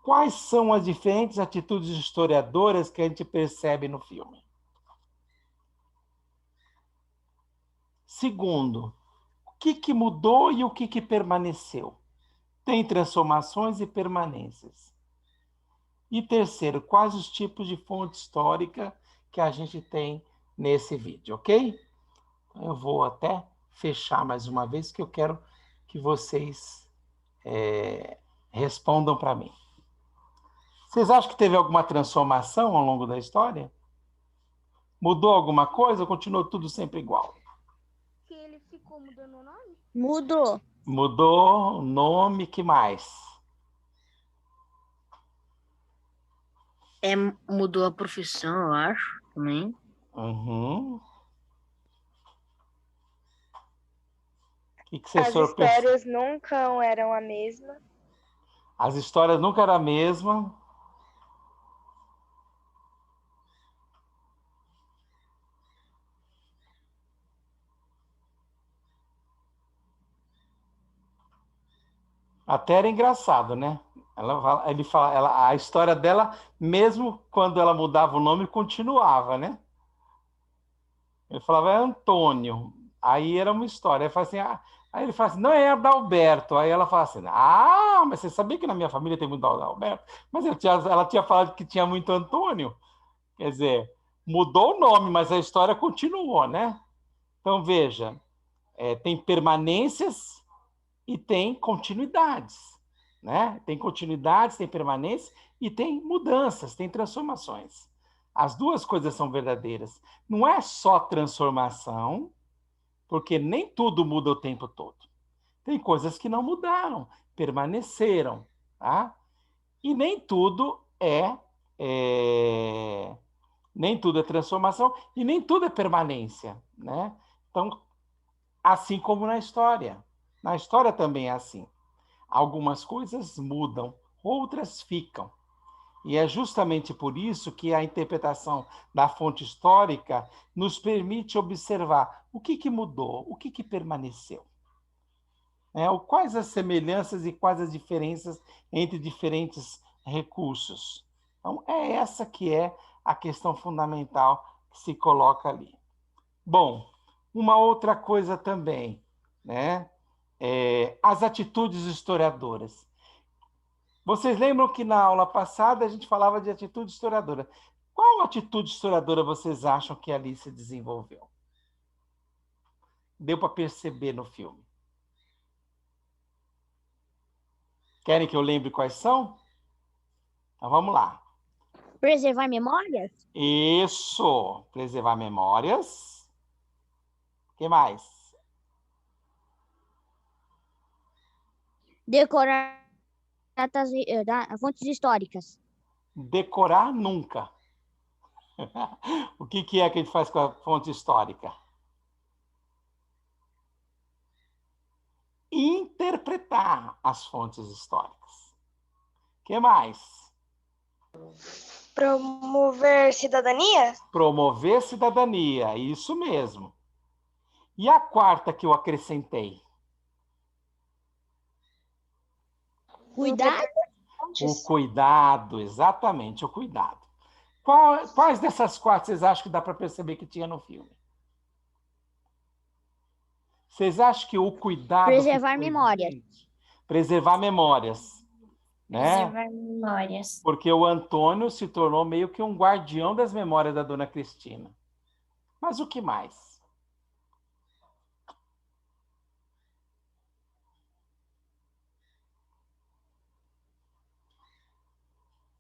Quais são as diferentes atitudes historiadoras que a gente percebe no filme? Segundo, o que mudou e o que permaneceu? Tem transformações e permanências. E terceiro, quais os tipos de fonte histórica que a gente tem nesse vídeo, ok? Eu vou até fechar mais uma vez, que eu quero que vocês respondam para mim. Vocês acham que teve alguma transformação ao longo da história? Mudou alguma coisa ou continuou tudo sempre igual? Que ele ficou mudando o nome? Mudou. Mudou o nome, que mais? Mudou a profissão, eu acho, também. Uhum. O que As histórias nunca eram a mesma. As histórias nunca eram a mesma. Até era engraçado, né? A história dela, mesmo quando ela mudava o nome, continuava, né? Ele falava, é Antônio. Aí era uma história. Aí ele fala assim, não, é Adalberto. Aí ela fala assim, mas você sabia que na minha família tem muito Adalberto? Mas ela tinha falado que tinha muito Antônio. Quer dizer, mudou o nome, mas a história continuou, né? Então, veja, tem permanências e tem continuidades, né? Tem continuidades, tem permanências e tem mudanças, tem transformações. As duas coisas são verdadeiras. Não é só transformação, porque nem tudo muda o tempo todo. Tem coisas que não mudaram, permaneceram, tá? E nem tudo é transformação e nem tudo é permanência, né? Então, assim como na história. Na história também é assim. Algumas coisas mudam, outras ficam. E é justamente por isso que a interpretação da fonte histórica nos permite observar o que mudou, o que permaneceu. Quais as semelhanças e quais as diferenças entre diferentes recursos. Então, é essa que é a questão fundamental que se coloca ali. Bom, uma outra coisa também, né? As atitudes historiadoras. Vocês lembram que na aula passada a gente falava de atitude historiadora. Qual atitude historiadora vocês acham que ali se desenvolveu? Deu para perceber no filme. Querem que eu lembre quais são? Então vamos lá. Preservar memórias? Isso, preservar memórias. O que mais? Decorar fontes históricas. Decorar nunca. O que é que a gente faz com a fonte histórica? Interpretar as fontes históricas. O que mais? Promover cidadania? Promover cidadania, isso mesmo. E a quarta que eu acrescentei? Cuidar? O cuidado, exatamente, o cuidado. Quais dessas quatro vocês acham que dá para perceber que tinha no filme? Vocês acham que o cuidado... Preservar memórias. Preservar memórias. Né? Preservar memórias. Porque o Antônio se tornou meio que um guardião das memórias da dona Cristina. Mas o que mais?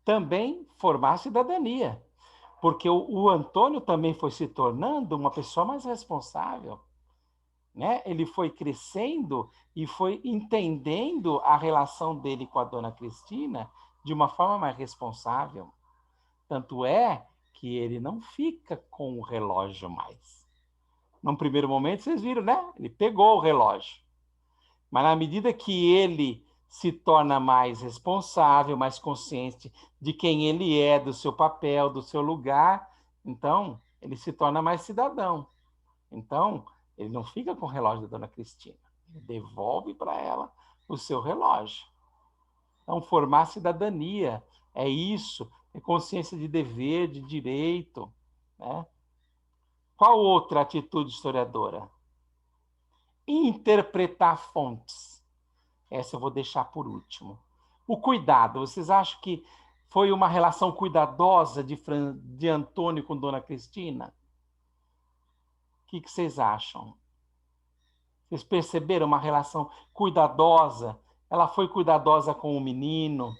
Também formar cidadania. Porque o Antônio também foi se tornando uma pessoa mais responsável. Né? Ele foi crescendo e foi entendendo a relação dele com a dona Cristina de uma forma mais responsável. Tanto é que ele não fica com o relógio mais. Num primeiro momento, vocês viram, né? Ele pegou o relógio. Mas na medida que ele se torna mais responsável, mais consciente de quem ele é, do seu papel, do seu lugar, então ele se torna mais cidadão. Então, ele não fica com o relógio da dona Cristina. Ele devolve para ela o seu relógio. Então, formar cidadania é isso, é consciência de dever, de direito, né? Qual outra atitude historiadora? Interpretar fontes. Essa eu vou deixar por último. O cuidado. Vocês acham que foi uma relação cuidadosa de Antônio com Dona Cristina? O que vocês acham? Vocês perceberam uma relação cuidadosa? Ela foi cuidadosa com o menino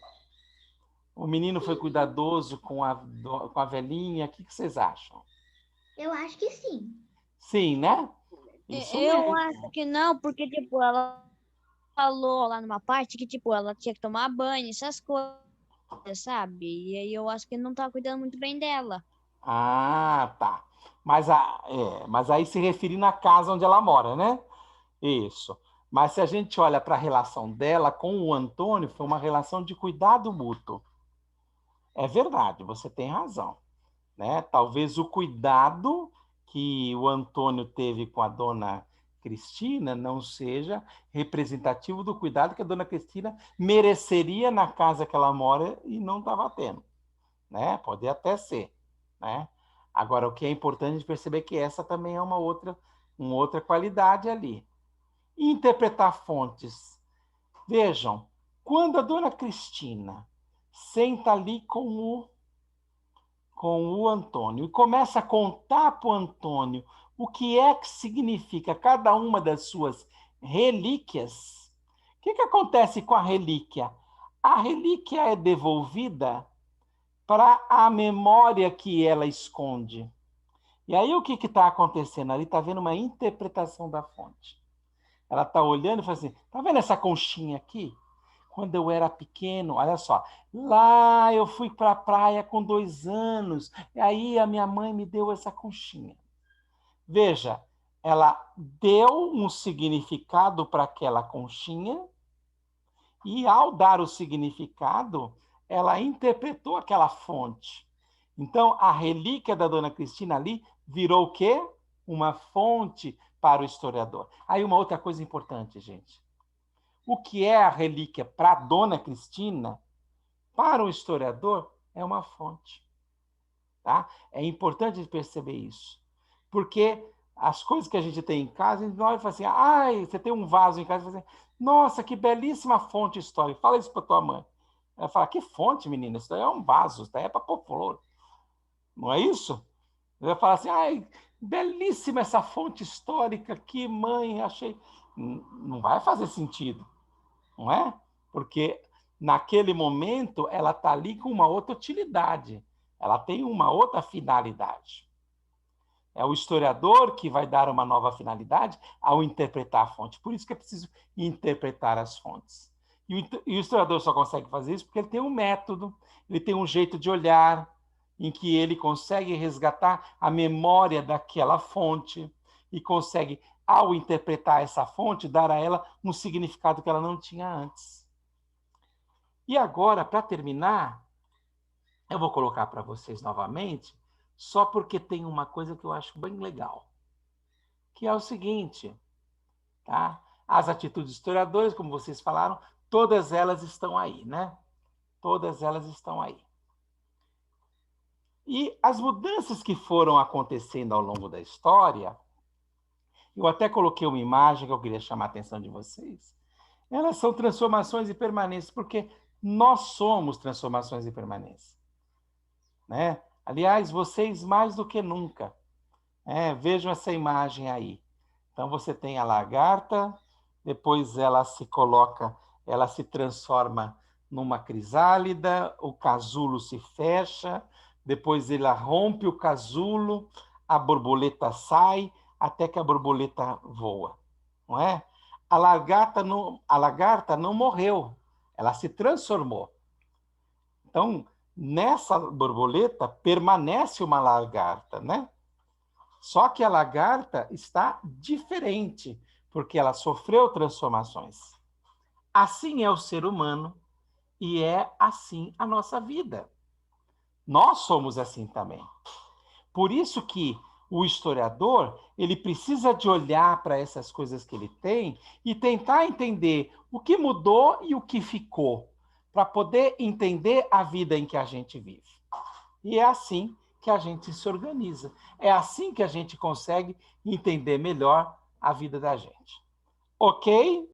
foi cuidadoso com a velhinha. O que vocês acham? Eu acho que sim. Sim, né? Isso Eu mesmo. acho que não, porque, tipo, ela falou lá numa parte que, tipo, ela tinha que tomar banho, essas coisas, sabe? E aí eu acho que não tá cuidando muito bem dela. Ah, tá. Mas aí se referindo à casa onde ela mora, né? Isso. Mas se a gente olha para a relação dela com o Antônio, foi uma relação de cuidado mútuo. É verdade, você tem razão, né? Talvez o cuidado que o Antônio teve com a dona Cristina não seja representativo do cuidado que a dona Cristina mereceria na casa que ela mora e não estava tendo, né? Pode até ser, né? Agora, o que é importante perceber é que essa também é uma outra qualidade ali. E interpretar fontes. Vejam, quando a dona Cristina senta ali com o Antônio e começa a contar para o Antônio o que é que significa cada uma das suas relíquias, o que acontece com a relíquia? A relíquia é devolvida para a memória que ela esconde. E aí o que está acontecendo? Ali está havendo uma interpretação da fonte. Ela está olhando e fala assim, tá vendo essa conchinha aqui? Quando eu era pequeno, olha só, lá eu fui para a praia com 2 anos, e aí a minha mãe me deu essa conchinha. Veja, ela deu um significado para aquela conchinha, e ao dar o significado, ela interpretou aquela fonte. Então, a relíquia da dona Cristina ali virou o quê? Uma fonte para o historiador. Aí uma outra coisa importante, gente. O que é a relíquia para a dona Cristina, para o historiador, é uma fonte. Tá? É importante perceber isso. Porque as coisas que a gente tem em casa, a gente olha e fala assim, ai, você tem um vaso em casa, e fala assim, nossa, que belíssima fonte histórica. Fala isso para tua mãe. Ela fala, que fonte, menina? Isso daí é um vaso, isso daí é para pôr flor. Não é isso? Ela fala assim, ai, belíssima essa fonte histórica aqui, mãe, achei. Não vai fazer sentido, não é? Porque naquele momento ela está ali com uma outra utilidade, ela tem uma outra finalidade. É o historiador que vai dar uma nova finalidade ao interpretar a fonte. Por isso que é preciso interpretar as fontes. E o historiador só consegue fazer isso porque ele tem um método, ele tem um jeito de olhar, em que ele consegue resgatar a memória daquela fonte e consegue, ao interpretar essa fonte, dar a ela um significado que ela não tinha antes. E agora, para terminar, eu vou colocar para vocês novamente, só porque tem uma coisa que eu acho bem legal, que é o seguinte, tá? As atitudes historiadoras, como vocês falaram, todas elas estão aí, né? Todas elas estão aí. E as mudanças que foram acontecendo ao longo da história, eu até coloquei uma imagem que eu queria chamar a atenção de vocês, elas são transformações e permanências, porque nós somos transformações e permanências, né? Aliás, vocês mais do que nunca. Vejam essa imagem aí. Então, você tem a lagarta, depois ela se transforma numa crisálida, o casulo se fecha, depois ela rompe o casulo, a borboleta sai, até que a borboleta voa, não é? A lagarta não morreu, ela se transformou. Então, nessa borboleta permanece uma lagarta, né? Só que a lagarta está diferente, porque ela sofreu transformações. Assim é o ser humano e é assim a nossa vida. Nós somos assim também. Por isso que o historiador, ele precisa de olhar para essas coisas que ele tem e tentar entender o que mudou e o que ficou, para poder entender a vida em que a gente vive. E é assim que a gente se organiza. É assim que a gente consegue entender melhor a vida da gente. Ok?